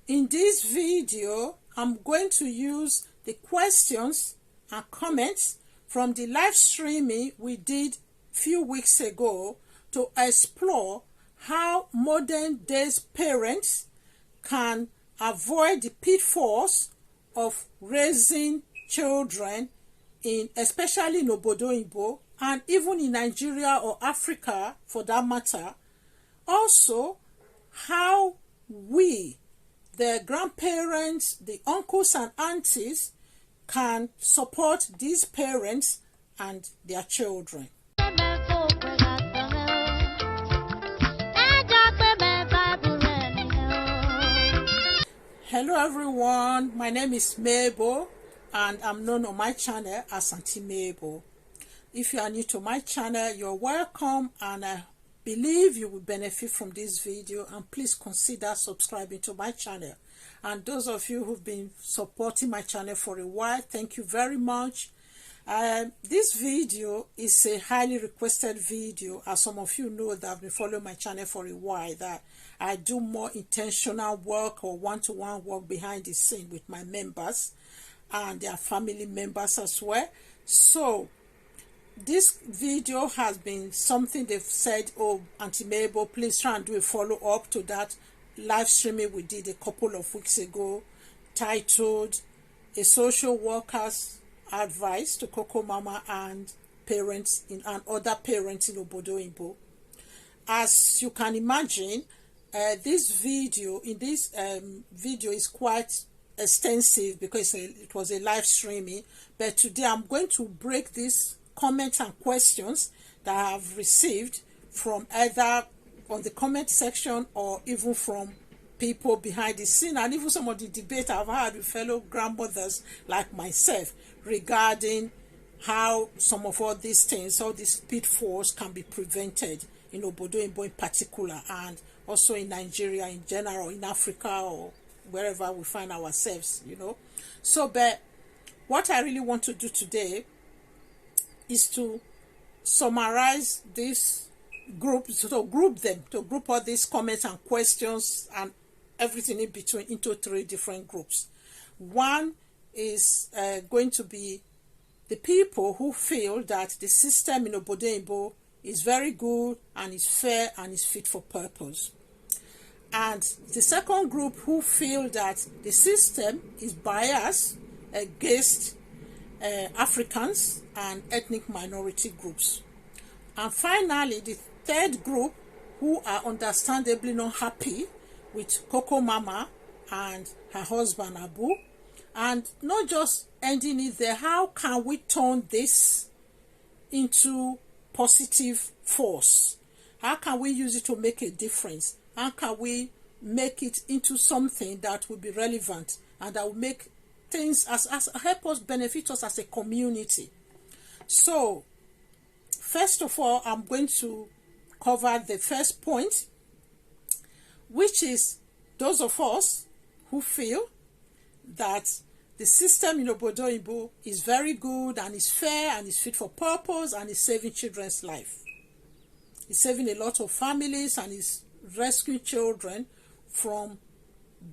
In this video, I'm going to use the questions and comments from the live streaming we did a few weeks ago to explore how modern days parents can avoid the pitfalls of raising children especially in Obodo Oyinbo and even in Nigeria or Africa for that matter. Also, how we, the grandparents, the uncles and aunties, can support these parents and their children. Hello everyone, my name is Mabel and I'm known on my channel as Auntie Mabel. If you are new to my channel, you're welcome and I believe you will benefit from this video, and please consider subscribing to my channel. And those of you who've been supporting my channel for a while, thank you very much. This video is a highly requested video, as some of you know that have been following my channel for a while, that I do more intentional work or one-to-one work behind the scene with my members and their family members as well. So this video has been something they've said, oh, Auntie Mabel, please try and do a follow-up to that live streaming we did a couple of weeks ago, titled A Social Worker's Advice to Koko Mama and Parents and Other Parents in Obodo Oyinbo. As you can imagine, this video is quite extensive because it was a live streaming, but today I'm going to break this comments and questions that I have received from either on the comment section or even from people behind the scene, and even some of the debate I've had with fellow grandmothers like myself regarding how some of all these things, all these pitfalls can be prevented in Obodo Oyinbo in particular, and also in Nigeria in general, in Africa or wherever we find ourselves, you know. So, but what I really want to do today is to summarize this group, to group all these comments and questions and everything in between into 3 different groups. One is going to be the people who feel that the system in Obodo Oyinbo is very good and is fair and is fit for purpose. And the second group who feel that the system is biased against Africans and ethnic minority groups. And finally, the third group who are understandably not happy with Koko Mama and her husband Abu, and not just ending it there, how can we turn this into positive force? How can we use it to make a difference? How can we make it into something that will be relevant and that will make things as help us, benefit us as a community? So first of all, I'm going to cover the first point, which is those of us who feel that the system in Obodo Oyinbo is very good and is fair and is fit for purpose and is saving children's life. It's saving a lot of families and is rescuing children from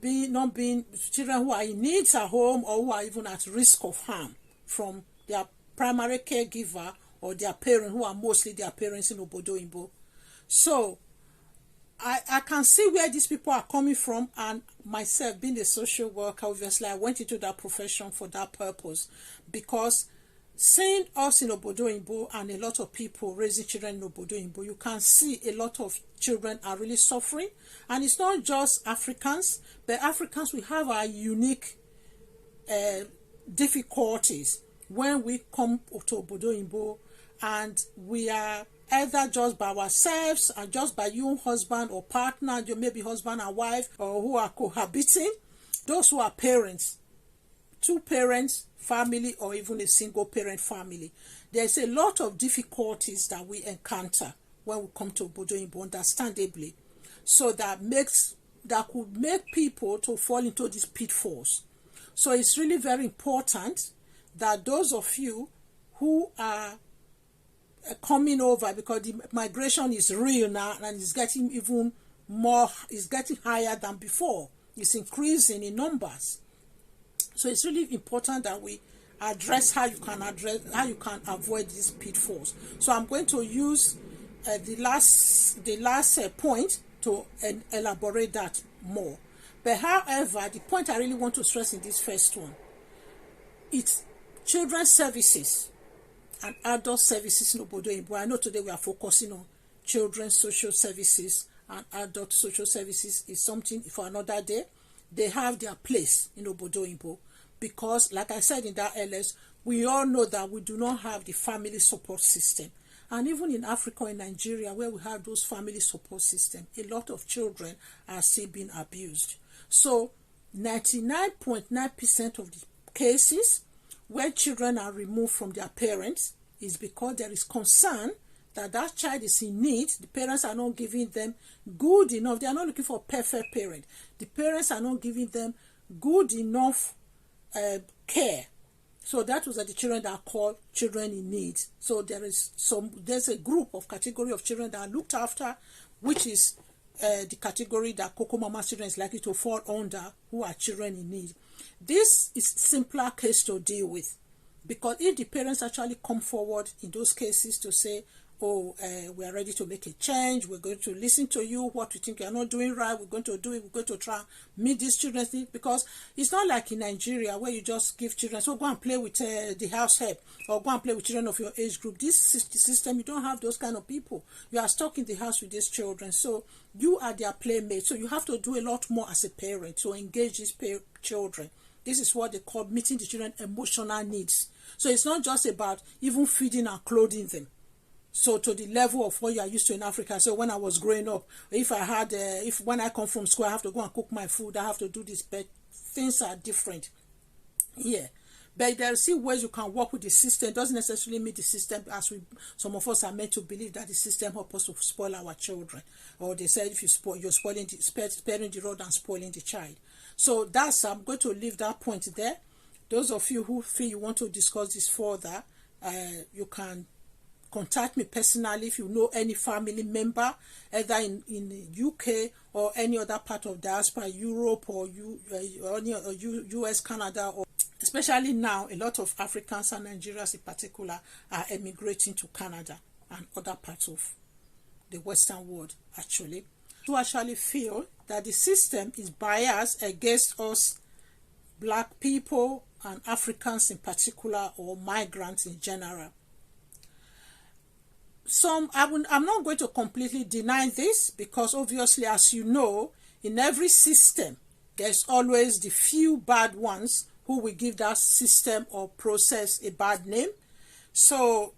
not being children who are in needs at home or who are even at risk of harm from their primary caregiver or their parent, who are mostly their parents in Obodo Oyinbo. So I can see where these people are coming from, and myself being a social worker, obviously I went into that profession for that purpose, because seeing us in Obodo Oyinbo and a lot of people raising children in Obodo Oyinbo, you can see a lot of children are really suffering. And it's not just Africans, but Africans, we have our unique difficulties when we come to Obodo Oyinbo, and we are either just by ourselves and just by your husband or partner, maybe husband and wife, or who are cohabiting, those who are parents, 2 parents family, or even a single parent family. There's a lot of difficulties that we encounter when we come to Obodo Oyinbo, understandably. So that could make people to fall into these pitfalls. So it's really very important that those of you who are coming over, because the migration is real now and it's getting even more, it's getting higher than before is increasing in numbers. So it's really important that we address how you can avoid these pitfalls. So I'm going to use the last point to elaborate that more. But however, the point I really want to stress in this first one, it's children's services and adult services in Obodo Oyinbo. I know today we are focusing on children's social services, and adult social services is something for another day. They have their place in Obodo Oyinbo because, like I said in that LS, we all know that we do not have the family support system. And even in Africa, in Nigeria, where we have those family support systems, a lot of children are still being abused. So 99.9% of the cases where children are removed from their parents is because there is concern that that child is in need. The parents are not giving them good enough. They are not looking for a perfect parent. The parents are not giving them good enough care. So that was the children that are called children in need. So there's a group of category of children that are looked after, which is the category that Koko Mama children is likely to fall under, who are children in need. This is simpler case to deal with, because if the parents actually come forward in those cases to say, oh, we are ready to make a change, we're going to listen to you, what you think you are not doing right, we're going to do it, we're going to try and meet these children's needs, because it's not like in Nigeria where you just give children, so go and play with the house help, or go and play with children of your age group. This system, you don't have those kind of people. You are stuck in the house with these children, so you are their playmate, so you have to do a lot more as a parent to engage these children. This is what they call meeting the children's emotional needs. So it's not just about even feeding and clothing them. So to the level of what you are used to in Africa. So when I was growing up, when I come from school, I have to go and cook my food, I have to do this, but things are different here. But there are still ways you can work with the system. It doesn't necessarily mean the system, as some of us are meant to believe that the system helps us to spoil our children. Or they said if you spoil, you're sparing the rod and spoiling the child. So I'm going to leave that point there. Those of you who feel you want to discuss this further, you can contact me personally if you know any family member, either in the UK or any other part of diaspora, Europe or US, Canada, or especially now, a lot of Africans and Nigerians in particular are emigrating to Canada and other parts of the Western world, actually, to actually feel that the system is biased against us, Black people and Africans in particular, or migrants in general. I'm not going to completely deny this, because obviously, as you know, in every system, there's always the few bad ones who will give that system or process a bad name. So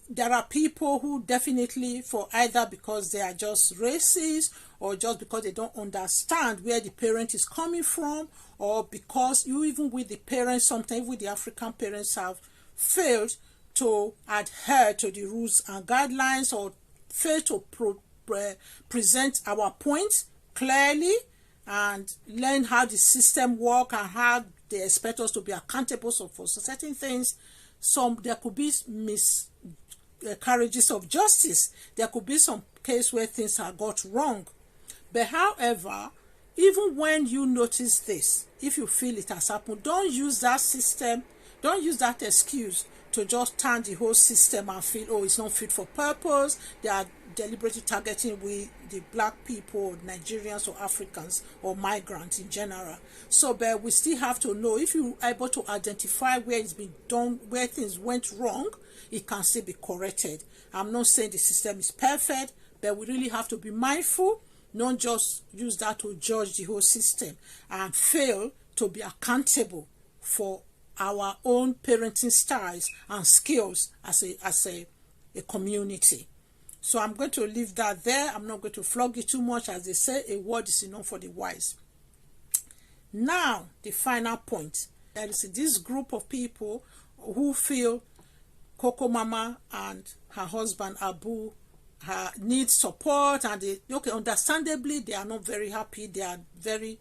there are people who definitely, for either because they are just racist, or just because they don't understand where the parent is coming from, or because even with the parents, sometimes with the African parents have failed to adhere to the rules and guidelines, or fail to present our points clearly and learn how the system works and how they expect us to be accountable for certain things. There could be miscarriages of justice. There could be some case where things are got wrong. But however, even when you notice this, if you feel it has happened, don't use that system, don't use that excuse to just turn the whole system and feel, oh, it's not fit for purpose. They are deliberately targeting the Black people, Nigerians or Africans or migrants in general. So, but we still have to know, if you're able to identify where it's been done, where things went wrong, it can still be corrected. I'm not saying the system is perfect, but we really have to be mindful, not just use that to judge the whole system and fail to be accountable for our own parenting styles and skills as a community. So I'm going to leave that there. I'm not going to flog it too much. As they say, a word is enough for the wise. Now, the final point. There is this group of people who feel Koko Mama and her husband Abu need support, and understandably, they are not very happy. They are very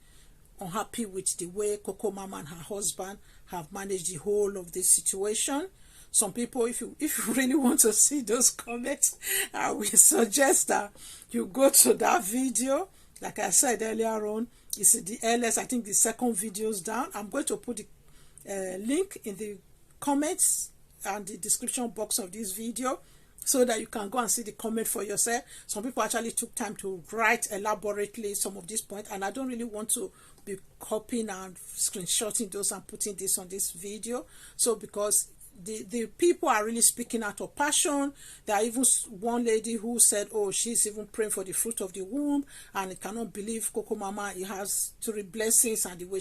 unhappy with the way Koko Mama and her husband have managed the whole of this situation. Some people, if you really want to see those comments, I will suggest that you go to that video. Like I said earlier on, It's the earliest, I think the second videos down. I'm going to put the link in the comments and the description box of this video, so that you can go and see the comment for yourself. Some people actually took time to write elaborately some of these points, and I don't really want to be copying and screenshotting those and putting this on this video. So because the people are really speaking out of passion. There are even one lady who said, oh, she's even praying for the fruit of the womb, and I cannot believe Koko Mama, it has 3 blessings, and the way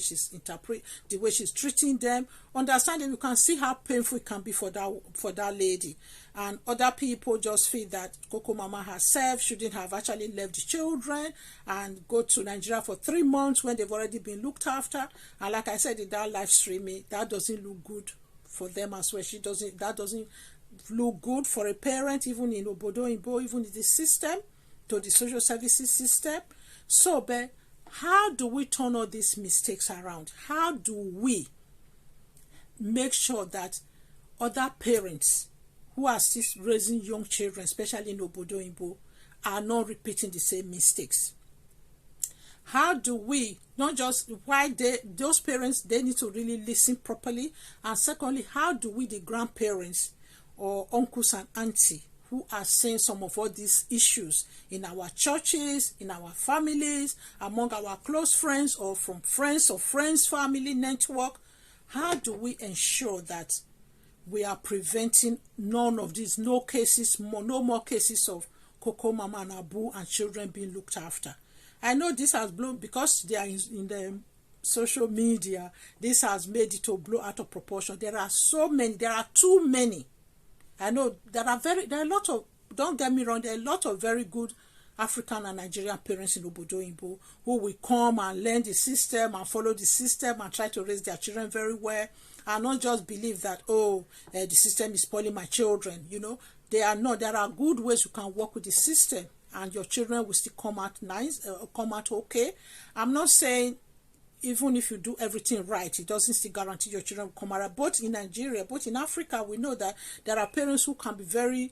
she's treating them. Understanding, you can see how painful it can be for that lady. And other people just feel that Koko Mama herself shouldn't have actually left the children and go to Nigeria for 3 months when they've already been looked after. And like I said in that live streaming, that doesn't look good for them as well. That doesn't look good for a parent, even in Obodo Oyinbo, even in the system, to the social services system. So, but how do we turn all these mistakes around? How do we make sure that other parents who are still raising young children, especially in Obodo Oyinbo, are not repeating the same mistakes? How do we, not just why those parents, they need to really listen properly, and secondly, how do we, the grandparents or uncles and auntie who are seeing some of all these issues in our churches, in our families, among our close friends, or from friends or friends family network, how do we ensure that we are preventing none of these, no more cases of Koko Mama and Abu and children being looked after? I know this has blown, because they are in the social media, this has made it to blow out of proportion. There are so many, there are too many. I know there are a lot of, don't get me wrong, there are a lot of very good African and Nigerian parents in Obodo Oyinbo who will come and learn the system and follow the system and try to raise their children very well, and not just believe that, oh, the system is spoiling my children. You know, they are not. There are good ways you can work with the system, and your children will still come out nice, come out okay. I'm not saying even if you do everything right, it doesn't still guarantee your children will come out. Both in Nigeria, both in Africa, we know that there are parents who can be very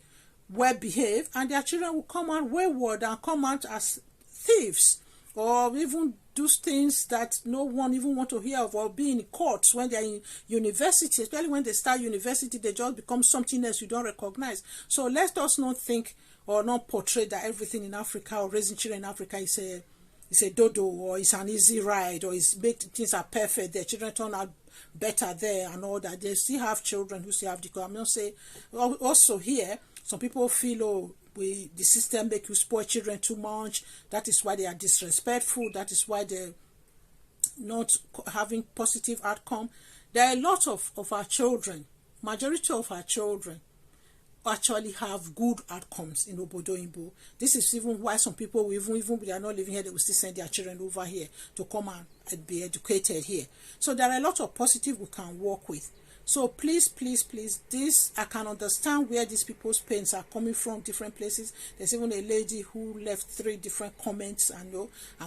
well behaved, and their children will come out wayward and come out as thieves, or even do things that no one even want to hear of, or be in courts when they're in university. Especially when they start university, they just become something else you don't recognize. So let us not think or not portray that everything in Africa or raising children in Africa is a dodo, or it's an easy ride, or things are perfect, their children turn out better there and all that. They still have children who still have the. I'm not saying, also here, some people feel, oh, the system make you spoil children too much. That is why they are disrespectful. That is why they're not having positive outcome. There are a lot of our children, majority of our children, actually have good outcomes in Obodo Oyinbo. This is even why some people will even they are not living here, they will still send their children over here to come and be educated here. So there are a lot of positive we can work with. So please, please, please, this, I can understand where these people's pains are coming from, different places. There's even a lady who left 3 different comments and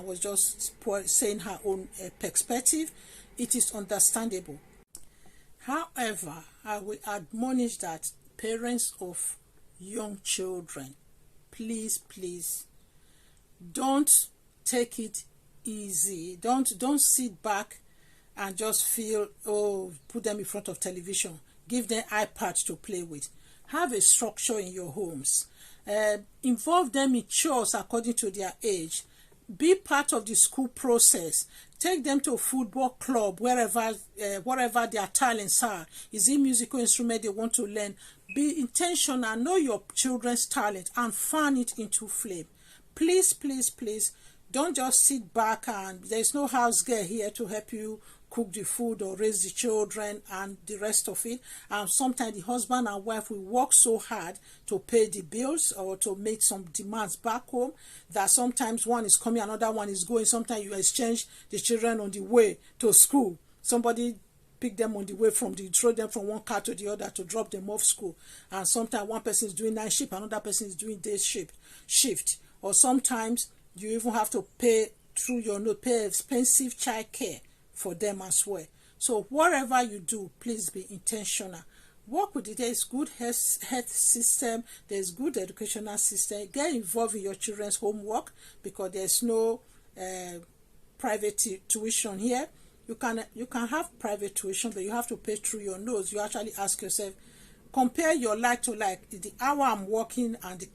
was just saying her own perspective. It is understandable. However, I will admonish that parents of young children, please, please, don't take it easy. Don't sit back and just feel, oh, put them in front of television. Give them iPads to play with. Have a structure in your homes. Involve them in chores according to their age. Be part of the school process. Take them to a football club, wherever their talents are. Is it musical instrument they want to learn? Be intentional. Know your children's talent and fan it into flame. Please, please, please, don't just sit back and there's no house girl here to help you cook the food or raise the children and the rest of it. And sometimes the husband and wife will work so hard to pay the bills or to make some demands back home that sometimes one is coming, another one is going. Sometimes you exchange the children on the way to school. Somebody pick them on the way throw them from one car to the other to drop them off school. And sometimes one person is doing night shift, another person is doing day shift. Or sometimes you even have to pay through your note, pay expensive child care for them as well. So whatever you do, please be intentional. Work with it. There's good health system, there's good educational system. Get involved in your children's homework, because there's no private tuition here. You can have private tuition, but you have to pay through your nose. You actually ask yourself, compare your like to like, the hour I'm working and the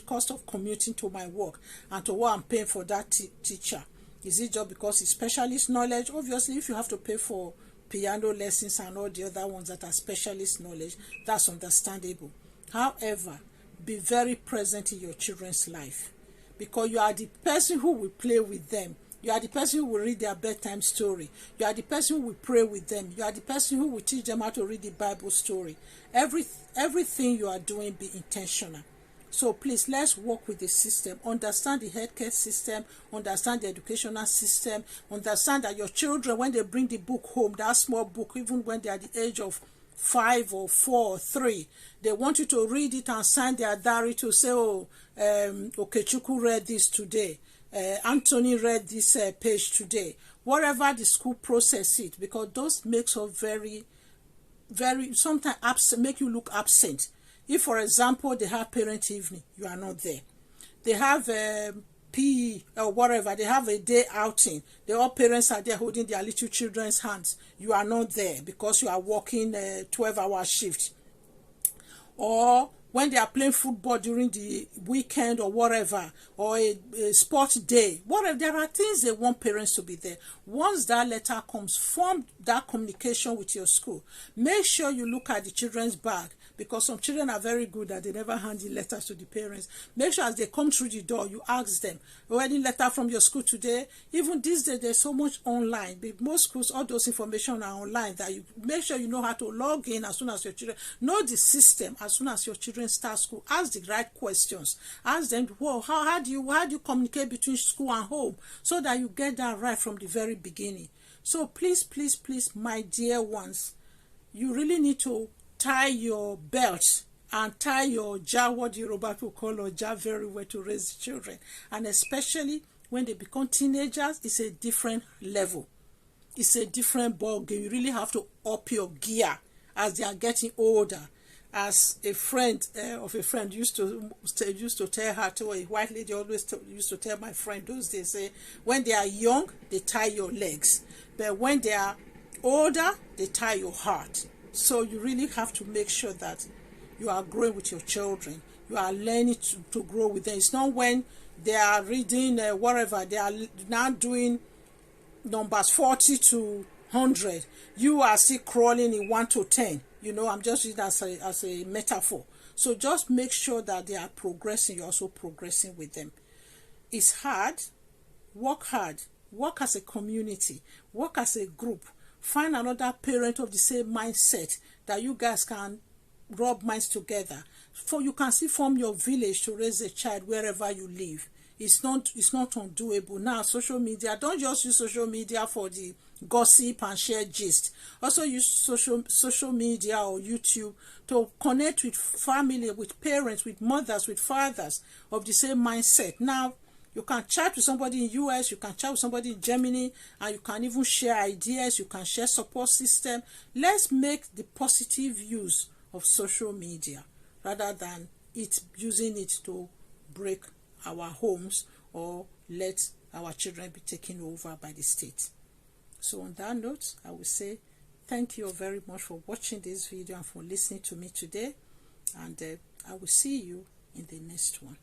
cost of commuting to my work and to what I'm paying for that teacher. Is it just because it's specialist knowledge? Obviously, if you have to pay for piano lessons and all the other ones that are specialist knowledge, that's understandable. However, be very present in your children's life, because you are the person who will play with them. You are the person who will read their bedtime story. You are the person who will pray with them. You are the person who will teach them how to read the Bible story. Everything you are doing, be intentional. So please, let's work with the system. Understand the healthcare system. Understand the educational system. Understand that your children, when they bring the book home, that small book, even when they are the age of 5 or 4 or 3, they want you to read it and sign their diary to say, oh, Okechukwu read this today. Anthony read this page today. Whatever the school process it, because those makes us very, very, sometimes absent, make you look absent. If, for example, they have parent evening, you are not there. They have PE or whatever, they have a day outing. All parents are there holding their little children's hands. You are not there because you are working a 12-hour shift. Or when they are playing football during the weekend or whatever, or a sports day, whatever, there are things they want parents to be there. Once that letter comes, form that communication with your school. Make sure you look at the children's bag, because some children are very good that they never hand the letters to the parents. Make sure as they come through the door, you ask them, any letter from your school today? Even these days, there's so much online. Most schools, all those information are online, that you make sure you know how to log in as soon as your children know the system. As soon as your children start school, ask the right questions. Ask them, well, how do you communicate between school and home, so that you get that right from the very beginning. So please, please, please, my dear ones, you really need to tie your belt and tie your jar, what the Yoruba people call a jar, very well to raise children. And especially when they become teenagers, it's a different level. It's a different ball game. You really have to up your gear as they are getting older. As a friend of a friend used to tell her, to a white lady always used to tell my friend those days, say, when they are young, they tie your legs. But when they are older, they tie your heart. So you really have to make sure that you are growing with your children. You are learning to grow with them. It's not when they are reading whatever, they are now doing numbers 40 to 100. You are still crawling in 1 to 10. I'm just using that as a metaphor. So just make sure that they are progressing. You're also progressing with them. It's hard. Work hard. Work as a community. Work as a group. Find another parent of the same mindset that you guys can rub minds together. You can still form your village to raise a child wherever you live. It's not undoable. Now, social media, don't just use social media for the gossip and share gist. Also use social media or YouTube to connect with family, with parents, with mothers, with fathers of the same mindset. Now, you can chat with somebody in US, you can chat with somebody in Germany, and you can even share ideas, you can share support system. Let's make the positive use of social media rather than using it to break our homes or let our children be taken over by the state. So on that note, I will say thank you very much for watching this video and for listening to me today, and I will see you in the next one.